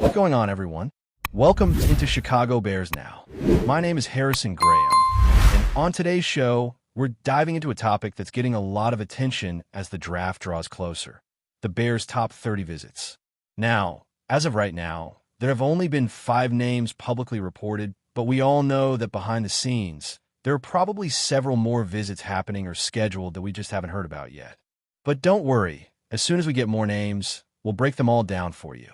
What's going on, everyone? Welcome into Chicago Bears Now. My name is Harrison Graham, and on today's show, we're diving into a topic that's getting a lot of attention as the draft draws closer: the Bears' top 30 visits. Now, as of right now, there have only been 5 names publicly reported, but we all know that behind the scenes, there are probably several more visits happening or scheduled that we just haven't heard about yet. But don't worry, as soon as we get more names, we'll break them all down for you.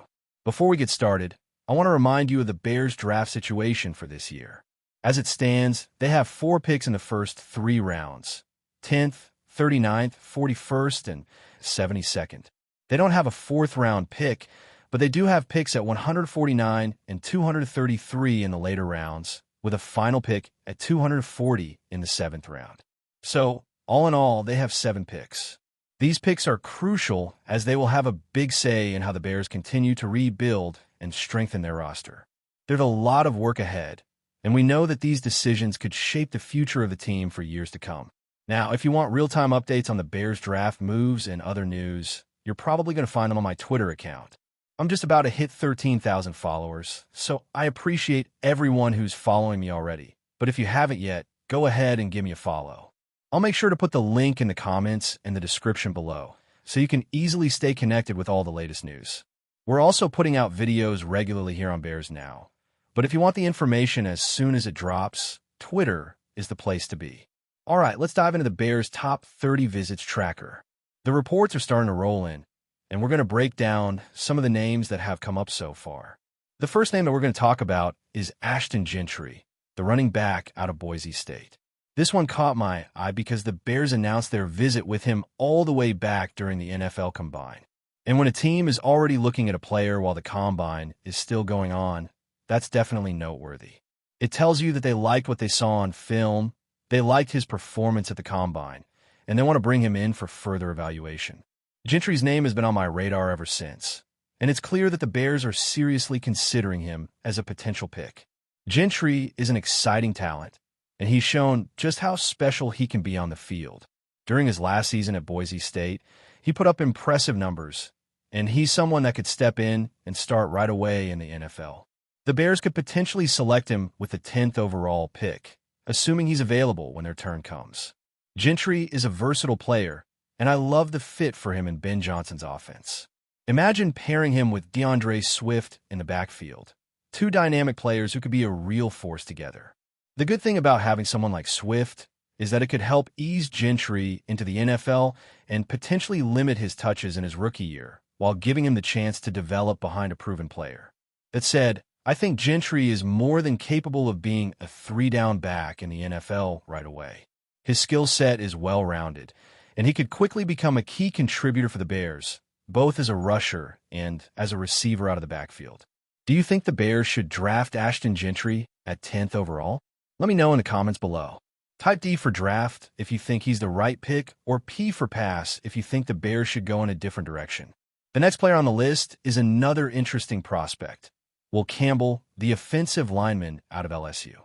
Before we get started, I want to remind you of the Bears' draft situation for this year. As it stands, they have 4 picks in the first 3 rounds: 10th, 39th, 41st, and 72nd. They don't have a 4th-round pick, but they do have picks at 149 and 233 in the later rounds, with a final pick at 240 in the 7th round. So, all in all, they have 7 picks. These picks are crucial as they will have a big say in how the Bears continue to rebuild and strengthen their roster. There's a lot of work ahead, and we know that these decisions could shape the future of the team for years to come. Now, if you want real-time updates on the Bears draft moves and other news, you're probably going to find them on my Twitter account. I'm just about to hit 13,000 followers, so I appreciate everyone who's following me already. But if you haven't yet, go ahead and give me a follow. I'll make sure to put the link in the comments and the description below, so you can easily stay connected with all the latest news. We're also putting out videos regularly here on Bears Now, but if you want the information as soon as it drops, Twitter is the place to be. All right, let's dive into the Bears' top 30 visits tracker. The reports are starting to roll in, and we're going to break down some of the names that have come up so far. The first name that we're going to talk about is Ashton Gentry, the running back out of Boise State. This one caught my eye because the Bears announced their visit with him all the way back during the NFL Combine. And when a team is already looking at a player while the Combine is still going on, that's definitely noteworthy. It tells you that they liked what they saw on film, they liked his performance at the Combine, and they want to bring him in for further evaluation. Gentry's name has been on my radar ever since, and it's clear that the Bears are seriously considering him as a potential pick. Gentry is an exciting talent, and he's shown just how special he can be on the field. During his last season at Boise State, he put up impressive numbers, and he's someone that could step in and start right away in the NFL. The Bears could potentially select him with the 10th overall pick, assuming he's available when their turn comes. Gentry is a versatile player, and I love the fit for him in Ben Johnson's offense. Imagine pairing him with DeAndre Swift in the backfield, 2 dynamic players who could be a real force together. The good thing about having someone like Swift is that it could help ease Gentry into the NFL and potentially limit his touches in his rookie year, while giving him the chance to develop behind a proven player. That said, I think Gentry is more than capable of being a 3-down back in the NFL right away. His skill set is well-rounded, and he could quickly become a key contributor for the Bears, both as a rusher and as a receiver out of the backfield. Do you think the Bears should draft Ashton Gentry at 10th overall? Let me know in the comments below. Type D for draft if you think he's the right pick, or P for pass if you think the Bears should go in a different direction. The next player on the list is another interesting prospect: Will Campbell, the offensive lineman out of LSU.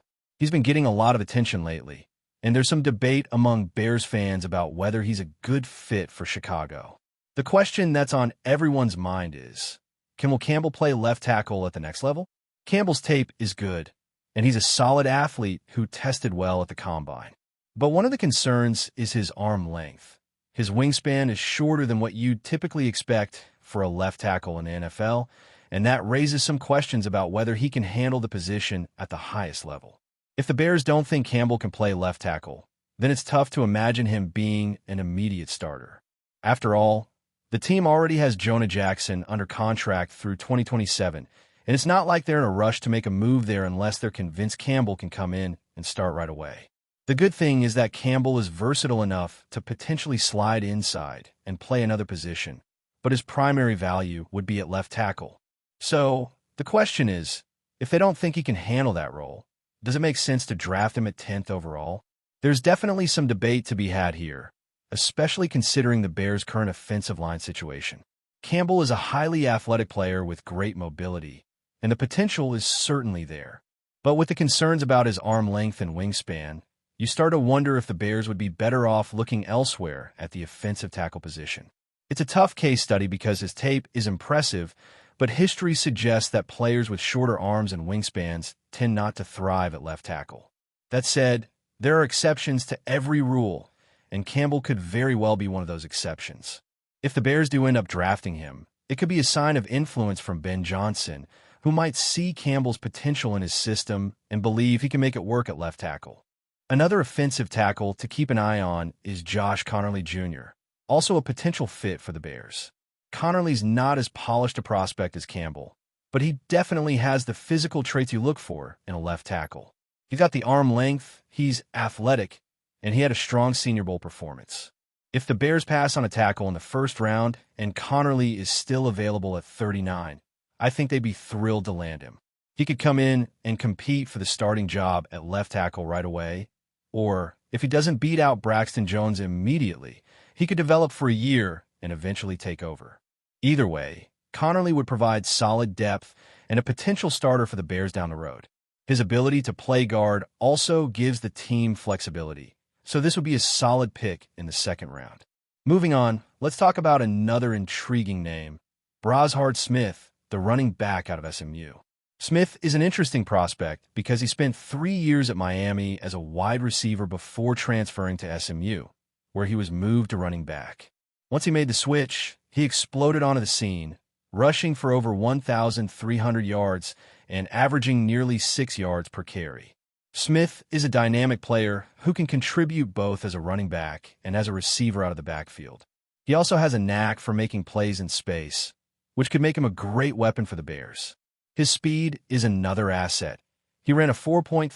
He's been getting a lot of attention lately, and there's some debate among Bears fans about whether he's a good fit for Chicago. The question that's on everyone's mind is, can Will Campbell play left tackle at the next level? Campbell's tape is good, and he's a solid athlete who tested well at the Combine. But one of the concerns is his arm length. His wingspan is shorter than what you'd typically expect for a left tackle in the NFL, and that raises some questions about whether he can handle the position at the highest level. If the Bears don't think Campbell can play left tackle, then it's tough to imagine him being an immediate starter. After all, the team already has Jonah Jackson under contract through 2027, and it's not like they're in a rush to make a move there unless they're convinced Campbell can come in and start right away. The good thing is that Campbell is versatile enough to potentially slide inside and play another position, but his primary value would be at left tackle. So, the question is, if they don't think he can handle that role, does it make sense to draft him at 10th overall? There's definitely some debate to be had here, especially considering the Bears' current offensive line situation. Campbell is a highly athletic player with great mobility, and the potential is certainly there. But with the concerns about his arm length and wingspan, you start to wonder if the Bears would be better off looking elsewhere at the offensive tackle position. It's a tough case study because his tape is impressive, but history suggests that players with shorter arms and wingspans tend not to thrive at left tackle. That said, there are exceptions to every rule, and Campbell could very well be one of those exceptions. If the Bears do end up drafting him, it could be a sign of influence from Ben Johnson, who might see Campbell's potential in his system and believe he can make it work at left tackle. Another offensive tackle to keep an eye on is Josh Conerly Jr., also a potential fit for the Bears. Conerly's not as polished a prospect as Campbell, but he definitely has the physical traits you look for in a left tackle. He's got the arm length, he's athletic, and he had a strong Senior Bowl performance. If the Bears pass on a tackle in the first round and Conerly is still available at 39, I think they'd be thrilled to land him. He could come in and compete for the starting job at left tackle right away, or if he doesn't beat out Braxton Jones immediately, he could develop for a year and eventually take over. Either way, Conerly would provide solid depth and a potential starter for the Bears down the road. His ability to play guard also gives the team flexibility, so this would be a solid pick in the second round. Moving on, let's talk about another intriguing name, Brashard Smith, the running back out of SMU. Smith is an interesting prospect because he spent 3 years at Miami as a wide receiver before transferring to SMU, where he was moved to running back. Once he made the switch, he exploded onto the scene, rushing for over 1,300 yards and averaging nearly 6 yards per carry. Smith is a dynamic player who can contribute both as a running back and as a receiver out of the backfield. He also has a knack for making plays in space, which could make him a great weapon for the Bears. His speed is another asset. He ran a 4.39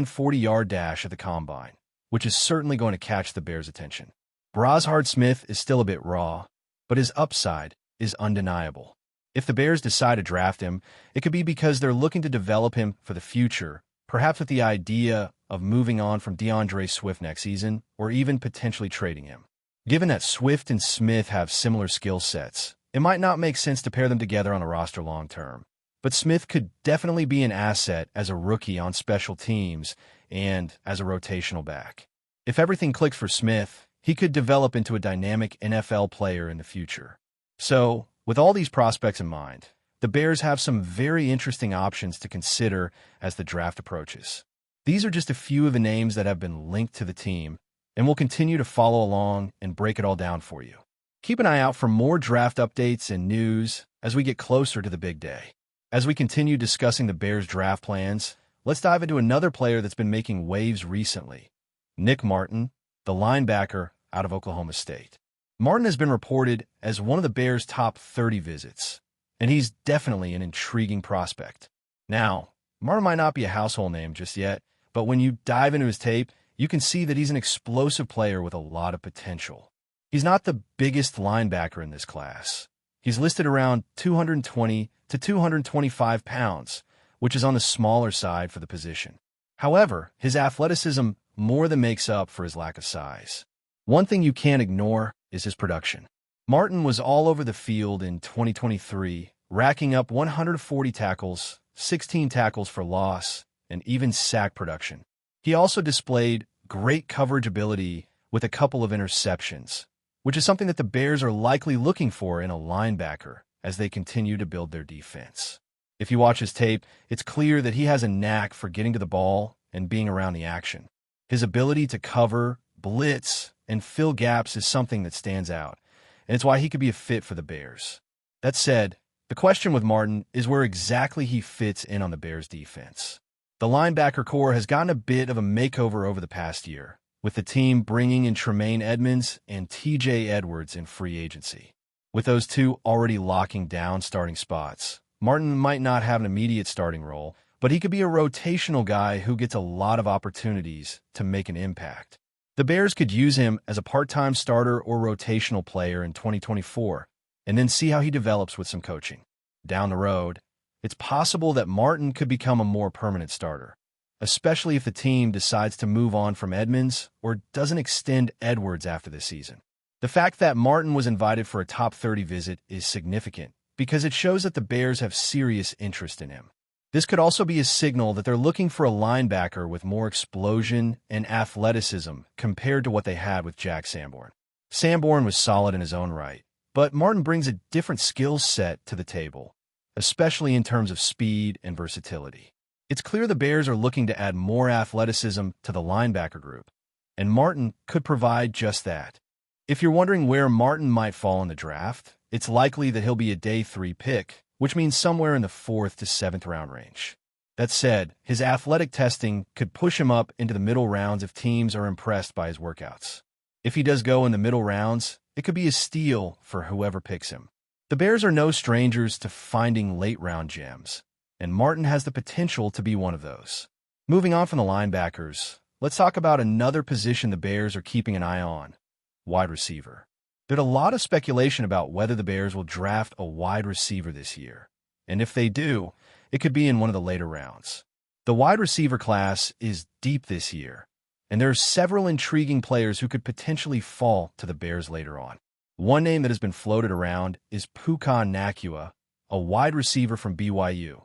40-yard dash at the Combine, which is certainly going to catch the Bears' attention. Brashard Smith is still a bit raw, but his upside is undeniable. If the Bears decide to draft him, it could be because they're looking to develop him for the future, perhaps with the idea of moving on from DeAndre Swift next season, or even potentially trading him. Given that Swift and Smith have similar skill sets, it might not make sense to pair them together on the roster long-term. But Smith could definitely be an asset as a rookie on special teams and as a rotational back. If everything clicks for Smith, he could develop into a dynamic NFL player in the future. So, with all these prospects in mind, the Bears have some very interesting options to consider as the draft approaches. These are just a few of the names that have been linked to the team, and we'll continue to follow along and break it all down for you. Keep an eye out for more draft updates and news as we get closer to the big day. As we continue discussing the Bears' draft plans, let's dive into another player that's been making waves recently, Nick Martin, the linebacker out of Oklahoma State. Martin has been reported as one of the Bears' top 30 visits, and he's definitely an intriguing prospect. Now, Martin might not be a household name just yet, but when you dive into his tape, you can see that he's an explosive player with a lot of potential. He's not the biggest linebacker in this class. He's listed around 220 to 225 pounds, which is on the smaller side for the position. However, his athleticism more than makes up for his lack of size. One thing you can't ignore is his production. Martin was all over the field in 2023, racking up 140 tackles, 16 tackles for loss, and even sack production. He also displayed great coverage ability with a couple of interceptions, which is something that the Bears are likely looking for in a linebacker as they continue to build their defense. If you watch his tape, it's clear that he has a knack for getting to the ball and being around the action. His ability to cover, blitz, and fill gaps is something that stands out, and it's why he could be a fit for the Bears. That said, the question with Martin is where exactly he fits in on the Bears' defense. The linebacker core has gotten a bit of a makeover over the past year, with the team bringing in Tremaine Edmunds and TJ Edwards in free agency. With those two already locking down starting spots, Martin might not have an immediate starting role, but he could be a rotational guy who gets a lot of opportunities to make an impact. The Bears could use him as a part-time starter or rotational player in 2024, and then see how he develops with some coaching. Down the road, it's possible that Martin could become a more permanent starter, especially if the team decides to move on from Edmunds or doesn't extend Edwards after this season. The fact that Martin was invited for a top 30 visit is significant because it shows that the Bears have serious interest in him. This could also be a signal that they're looking for a linebacker with more explosion and athleticism compared to what they had with Jack Sanborn. Sanborn was solid in his own right, but Martin brings a different skill set to the table, especially in terms of speed and versatility. It's clear the Bears are looking to add more athleticism to the linebacker group, and Martin could provide just that. If you're wondering where Martin might fall in the draft, it's likely that he'll be a day 3 pick, which means somewhere in the 4th to 7th round range. That said, his athletic testing could push him up into the middle rounds if teams are impressed by his workouts. If he does go in the middle rounds, it could be a steal for whoever picks him. The Bears are no strangers to finding late-round gems, and Martin has the potential to be one of those. Moving on from the linebackers, let's talk about another position the Bears are keeping an eye on: wide receiver. There's a lot of speculation about whether the Bears will draft a wide receiver this year, and if they do, it could be in one of the later rounds. The wide receiver class is deep this year, and there are several intriguing players who could potentially fall to the Bears later on. One name that has been floated around is Puka Nacua, a wide receiver from BYU.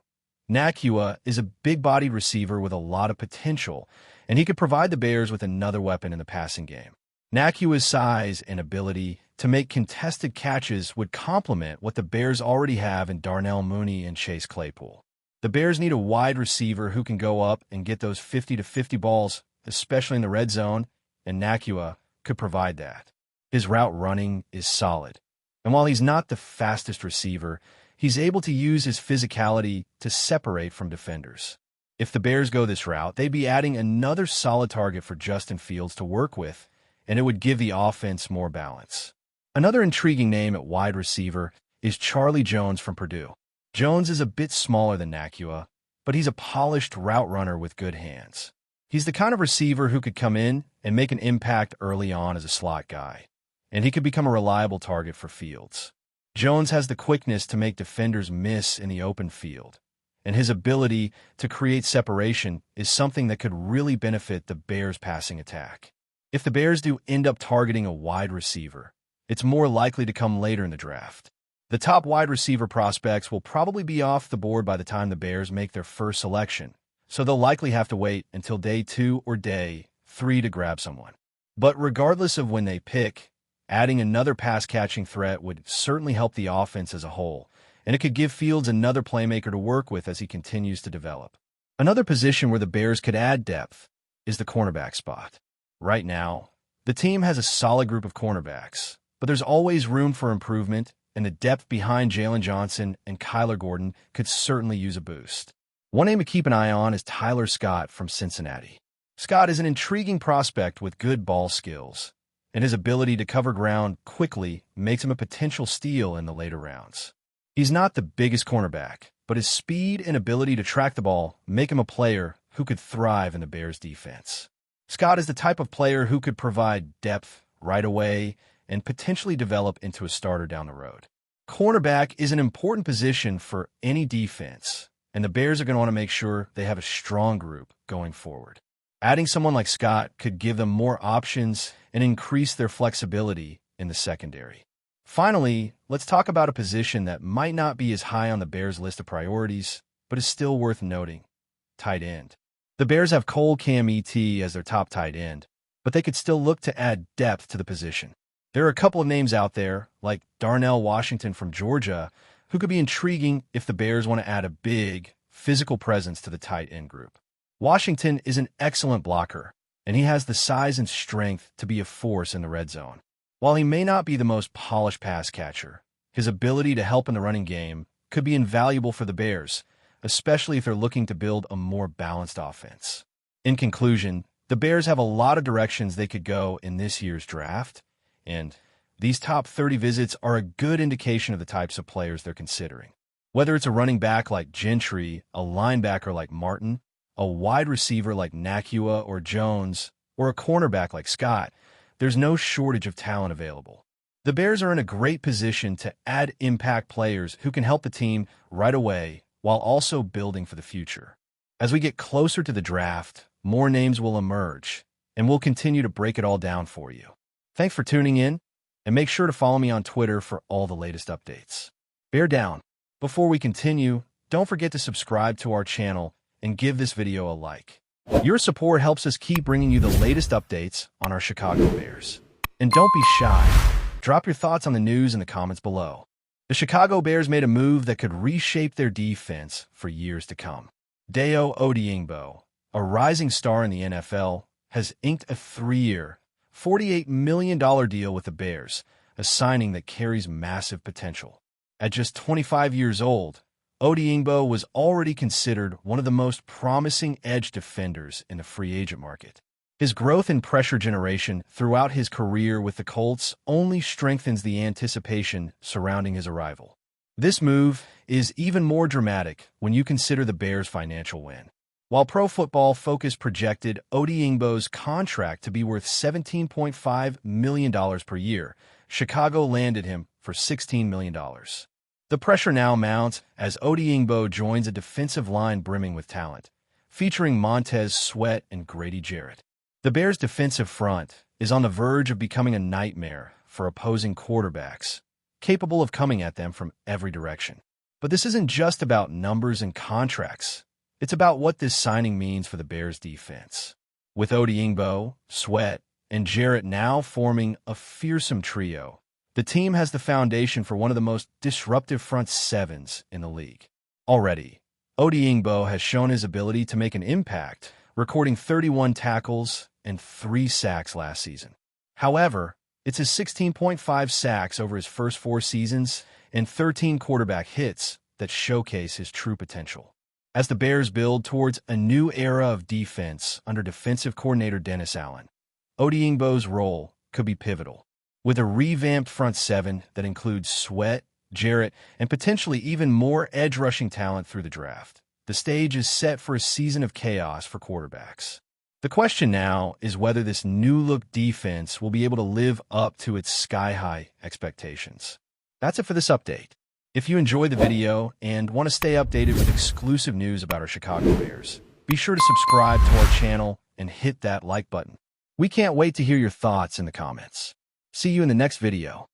Nacua is a big-bodied receiver with a lot of potential, and he could provide the Bears with another weapon in the passing game. Nacua's size and ability to make contested catches would complement what the Bears already have in Darnell Mooney and Chase Claypool. The Bears need a wide receiver who can go up and get those 50-50 balls, especially in the red zone, and Nacua could provide that. His route running is solid, and while he's not the fastest receiver, he's able to use his physicality to separate from defenders. If the Bears go this route, they'd be adding another solid target for Justin Fields to work with, and it would give the offense more balance. Another intriguing name at wide receiver is Charlie Jones from Purdue. Jones is a bit smaller than Nacua, but he's a polished route runner with good hands. He's the kind of receiver who could come in and make an impact early on as a slot guy, and he could become a reliable target for Fields. Jones has the quickness to make defenders miss in the open field, and his ability to create separation is something that could really benefit the Bears' passing attack. If the Bears do end up targeting a wide receiver, it's more likely to come later in the draft. The top wide receiver prospects will probably be off the board by the time the Bears make their first selection, so they'll likely have to wait until day 2 or day 3 to grab someone. But regardless of when they pick, adding another pass-catching threat would certainly help the offense as a whole, and it could give Fields another playmaker to work with as he continues to develop. Another position where the Bears could add depth is the cornerback spot. Right now, the team has a solid group of cornerbacks, but there's always room for improvement, and the depth behind Jalen Johnson and Kyler Gordon could certainly use a boost. One name to keep an eye on is Tyler Scott from Cincinnati. Scott is an intriguing prospect with good ball skills, and his ability to cover ground quickly makes him a potential steal in the later rounds. He's not the biggest cornerback, but his speed and ability to track the ball make him a player who could thrive in the Bears' defense. Scott is the type of player who could provide depth right away and potentially develop into a starter down the road. Cornerback is an important position for any defense, and the Bears are going to want to make sure they have a strong group going forward. Adding someone like Scott could give them more options and increase their flexibility in the secondary. Finally, let's talk about a position that might not be as high on the Bears' list of priorities, but is still worth noting: tight end. The Bears have Cole Kmet as their top tight end, but they could still look to add depth to the position. There are a couple of names out there, like Darnell Washington from Georgia, who could be intriguing if the Bears want to add a big, physical presence to the tight end group. Washington is an excellent blocker, and he has the size and strength to be a force in the red zone. While he may not be the most polished pass catcher, his ability to help in the running game could be invaluable for the Bears, especially if they're looking to build a more balanced offense. In conclusion, the Bears have a lot of directions they could go in this year's draft, and these top 30 visits are a good indication of the types of players they're considering. Whether it's a running back like Gentry, a linebacker like Martin, a wide receiver like Nacua or Jones, or a cornerback like Scott, there's no shortage of talent available. The Bears are in a great position to add impact players who can help the team right away while also building for the future. As we get closer to the draft, more names will emerge, and we'll continue to break it all down for you. Thanks for tuning in, and make sure to follow me on Twitter for all the latest updates. Bear down. Before we continue, don't forget to subscribe to our channel and give this video a like. Your support helps us keep bringing you the latest updates on our Chicago Bears. And don't be shy. Drop your thoughts on the news in the comments below. The Chicago Bears made a move that could reshape their defense for years to come. Dayo Odeyingbo, a rising star in the NFL, has inked a 3-year, $48 million deal with the Bears, a signing that carries massive potential. At just 25 years old, Odeyingbo was already considered one of the most promising edge defenders in the free agent market. His growth in pressure generation throughout his career with the Colts only strengthens the anticipation surrounding his arrival. This move is even more dramatic when you consider the Bears' financial win. While Pro Football Focus projected Odeyingbo's contract to be worth $17.5 million per year, Chicago landed him for $16 million. The pressure now mounts as Odeyingbo joins a defensive line brimming with talent, featuring Montez Sweat and Grady Jarrett. The Bears' defensive front is on the verge of becoming a nightmare for opposing quarterbacks, capable of coming at them from every direction. But this isn't just about numbers and contracts. It's about what this signing means for the Bears' defense. With Odeyingbo, Sweat, and Jarrett now forming a fearsome trio, the team has the foundation for one of the most disruptive front sevens in the league. Already, Odeyingbo has shown his ability to make an impact, recording 31 tackles and 3 sacks last season. However, it's his 16.5 sacks over his first 4 seasons and 13 quarterback hits that showcase his true potential. As the Bears build towards a new era of defense under defensive coordinator Dennis Allen, Odeyingbo's role could be pivotal. With a revamped front seven that includes Sweat, Jarrett, and potentially even more edge-rushing talent through the draft, the stage is set for a season of chaos for quarterbacks. The question now is whether this new-look defense will be able to live up to its sky-high expectations. That's it for this update. If you enjoyed the video and want to stay updated with exclusive news about our Chicago Bears, be sure to subscribe to our channel and hit that like button. We can't wait to hear your thoughts in the comments. See you in the next video.